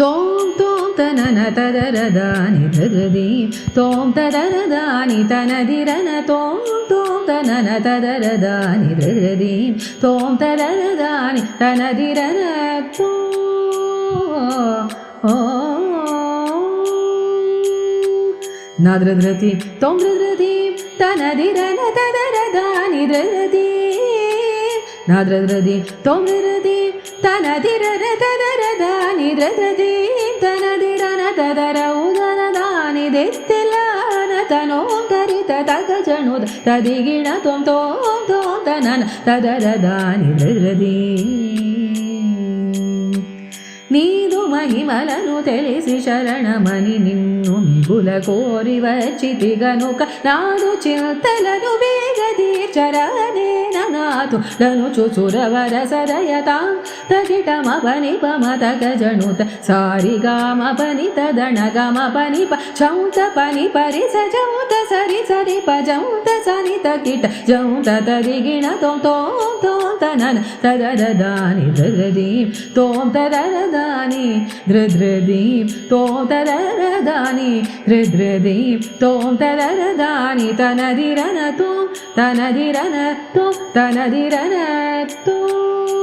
తోం తోం తనన తదరదాని ధృదీం తోం తదరదాని తనదిరన తోం తోం తనన తదరదాని ధృదీం తోం తదరదాని తనదిరన తో నద్రధృతి తోం ధృదీం తనదిరన తదరదాని ధృదీం నద్రధృతి తోం ధృదీం తనదిరన తదరదాని ధృదీం తనదిరన తదర ఉదరదాని దెత్తిలాన తనోం తరిత తగజనుద తదిగిణ తోం తోం తోం తనన తదరదాని ధృదీం నీదు మహిమలను తెలిసి శరణమని నిన్ను మిగుల కోరి వచ్చితి గనుక నాదు చింతలను వేగదీర్చరనే నాతు లను చుచురవర సరయతాం తగిటమ పని పమత గజనుత సారిగామ పని తదణగమ పని చౌత పని పరి సౌత సరి సరి పౌత సని తకిట జౌత తదిగిణ తోం తోం తోం తనన తదరదాని ధృదీం తోం తదరదాని ధృదీం తోం తదరదాని ధృదీం తోం తదరదాని తనదిరన తోం తనదిరన తోం తనదిరన తోం